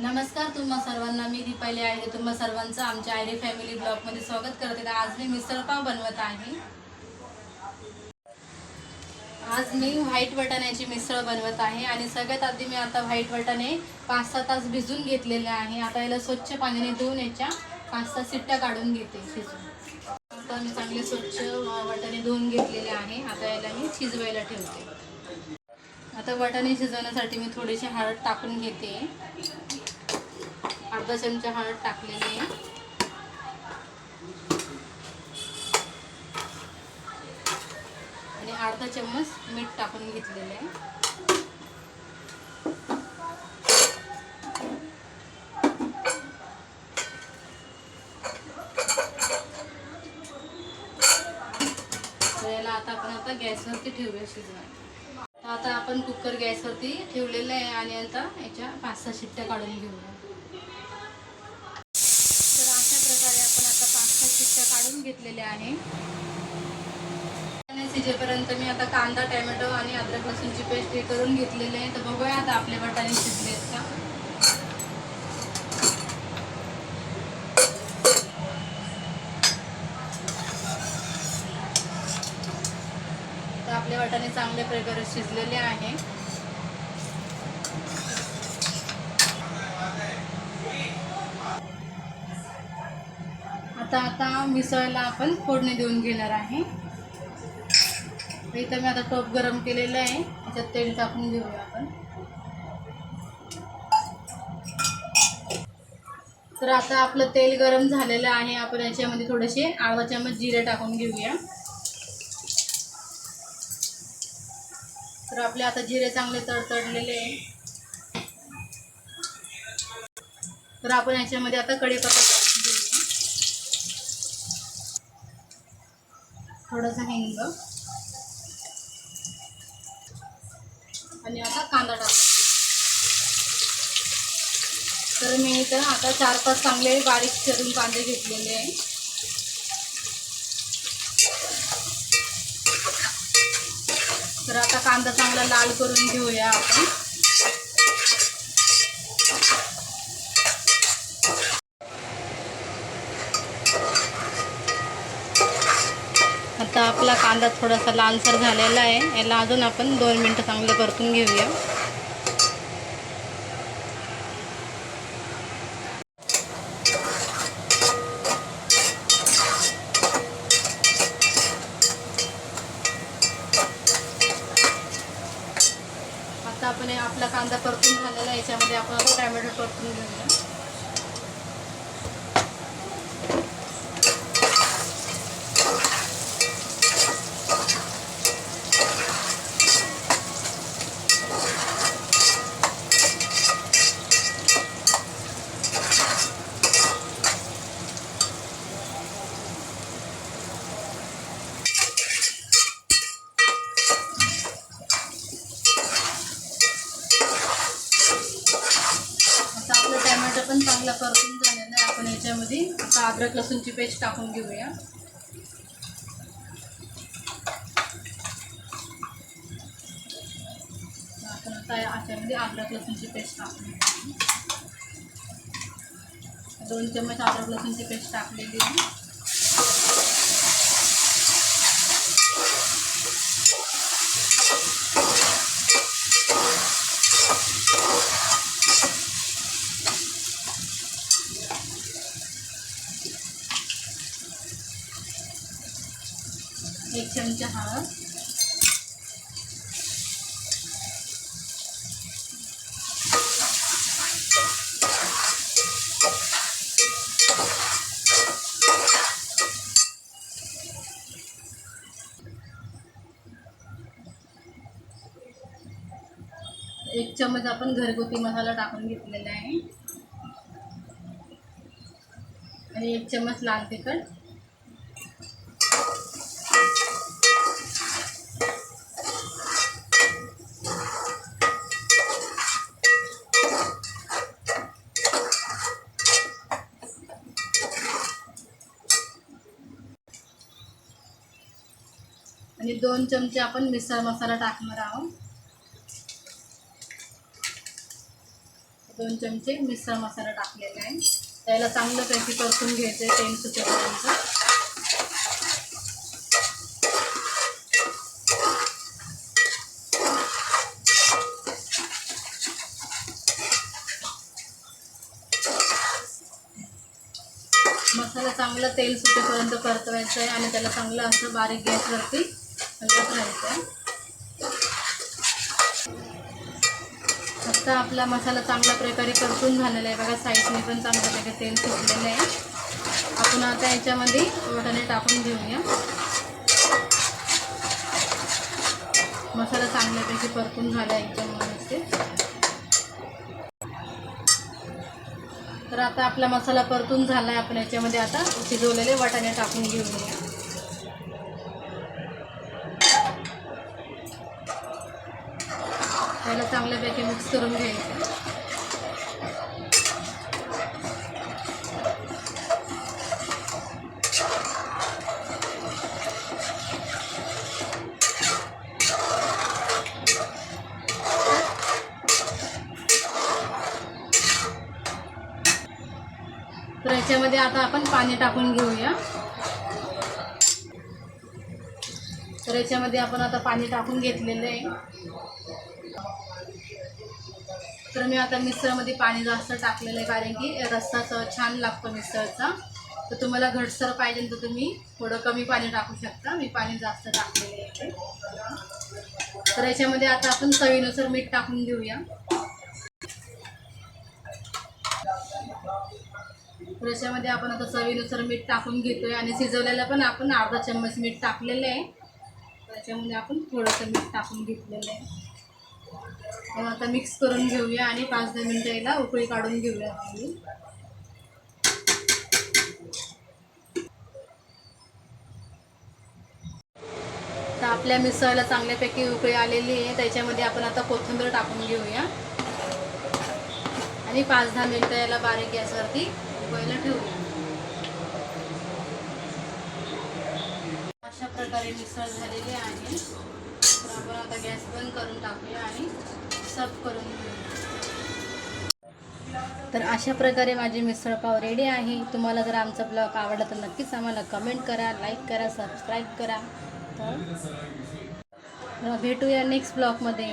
नमस्कार तुम्हा सर्वांना, मी दीपाली आहे. तुम्हा सर्वांचं आमच्या आयडी फॅमिली ब्लॉगमध्ये स्वागत करते. आज मी मिसळपाव बनवत आहे. आज मी व्हाईट वाटाण्याची मिसळ बनवत आहे आणि सगळ्यात आधी मी आता व्हाईट वाटाणे 5-6 तास भिजून घेतलेले आहे. आता याला स्वच्छ पाण्याने धुवून याच्या 5-6 शिट्ट्या काढून घेते शिजून. आता मी चांगले स्वच्छ वाटाणे धुवून घेतलेले आहे. आता याला मी शिजवायला ठेवते. आता वाटाणे शिजवण्यासाठी मी थोडीशी हळद टाकून घेते. अर्धा चमचा हळद टाकलेली आहे आणि अर्धा चम्मच मीठ टाकून घेतलेलं आहे. तर याला आता गॅसवरती ठेवूया शिजवायला. आता आपण कुकर गॅसवरती ठेवलेलं आहे आणि आता याच्या 5-6 शिट्ट्या काढून घेऊया. तर अशा प्रकारे आपण आता 5-6 शिट्ट्या काढून घेतलेल्या आहे. शिजेपर्यंत मी आता कांदा, टोमॅटो आणि अद्रक लसूणची पेस्ट हे करून घेतलेली आहे. तर बघूया आता आपले वाटाणे शिजलेत का. तर आपले वाटाणे चांगल्या प्रकारे शिजलेले आहे. आता मिसळला आपण फोडणी देऊन घेणार आहे. इथं मी आता टोप गरम केलेलं आहे. त्याच्यात तेल टाकून घेऊया आपण. तर आता आपलं तेल गरम झालेलं आहे. आपण याच्यामध्ये थोडेसे अर्धा चम्मच जिरे टाकून घेऊया. तर आपले आता जिरे चांगले तडतडलेले आहे. तर आपण याच्यामध्ये आता कढीपत्ता टाकून घेऊया, थोडासा हिंग आणि आता कांदा टाकू. तर मी इथं आता 4-5 चांगले बारीक चिरून कांदे घेतलेले आहे. तर आता कांदा चांगला लाल करून घेऊया आपण. आता आपला कांदा थोडासा लालसर झालेला आहे. याला अजून आपण 2 मिनटं चांगलं परतून घेऊया. आता आपण आपला कांदा परतून झालेला आहे. याच्यामध्ये आपण आता टोमॅटो परतून घेऊया. आता आपलं टोमॅटो पण चांगला परतून झालेला आहे. आपण याच्यामध्ये आता अद्रक लसूणची पेस्ट टाकून घेऊया. आपण आता याच्यामध्ये अद्रक लसूणची पेस्ट टाकून घेऊया. 2 चम्मच अद्रक लसूणची पेस्ट टाकलेली आहे. एक चमचा हळद, एक चम्मच आपण घरगुती मसाला टाकून घेतलेला आहे आणि 1 चम्मच लाल तिखट. आणि 2 चमचे आपण मिसळ मसाला टाकणार आहोत. 2 चमचे मिसळ मसाला टाकलेला आहे. त्याला चांगल्यापैकी परतून घ्यायचं आहे तेल सुटेपर्यंत. मसाला चांगला तेल सुटेपर्यंत परतवायचं आहे आणि त्याला चांगलं असं बारीक गॅसवरती हलवत राहायचं आहे. आता आपला मसाला चांगल्या प्रकारे परतून झालेला आहे बघा. साईडने पण चांगल्यापैकी तेल सुटलेलं आहे. आपण आता याच्यामध्ये वाटाणे टाकून घेऊया. मसाला चांगल्यापैकी परतून झाला एकदम व्यवस्थित. तर आता आपला मसाला परतून झाला आहे. आपण याच्यामध्ये आता शिजवलेले वाटाणे टाकून घेऊया. त्याला चांगल्यापैकी मिक्स करून घ्यायचं. तर याच्यामध्ये आता आपण पाणी टाकून घेऊया. तर याच्यामध्ये आपण आता पाणी टाकून घेतलेलं आहे. तर मी आता मिसळमध्ये पाणी जास्त टाकलेलं आहे कारण की रस्सा छान लागतो मिसळचा. तर तुम्हाला घटसर पाहिजे तर तुम्ही थोडं कमी पाणी टाकू शकता. मी पाणी जास्त टाकलेलं आहे. तर याच्यामध्ये आता आपण चवीनुसार मीठ टाकून घेऊया. तर याच्यामध्ये आपण आता चवीनुसार मीठ टाकून घेतोय आणि शिजवलेलं पण आपण अर्धा चम्मच मीठ टाकलेलं आहे. त्याच्यामध्ये आपण थोडंसं मीठ टाकून घेतलेलं आहे. आता मिक्स करून घेऊया आणि 5-10 मिनिटं याला उकळी काढून घेऊया. तर आपल्या मिसळला चांगल्यापैकी उकळी आलेली आहे. त्याच्यामध्ये आपण आता कोथिंबीर टाकून घेऊया आणि 5-10 मिनिटं याला बारीक गॅसवरती उकळायला ठेवूया. अशा प्रकारे मिसळ झालेली आहे. तर आपण आता गॅस बंद करून टाकूया आणि सर्व करून घेऊया. तर अशा प्रकारे माझी मिसळ पाव रेडी आहे. तुम्हाला जर आमचा ब्लॉग आवडला तर नक्कीच आम्हाला कमेंट करा, लाईक करा, सबस्क्राईब करा. तर भेटूया नेक्स्ट ब्लॉगमध्ये.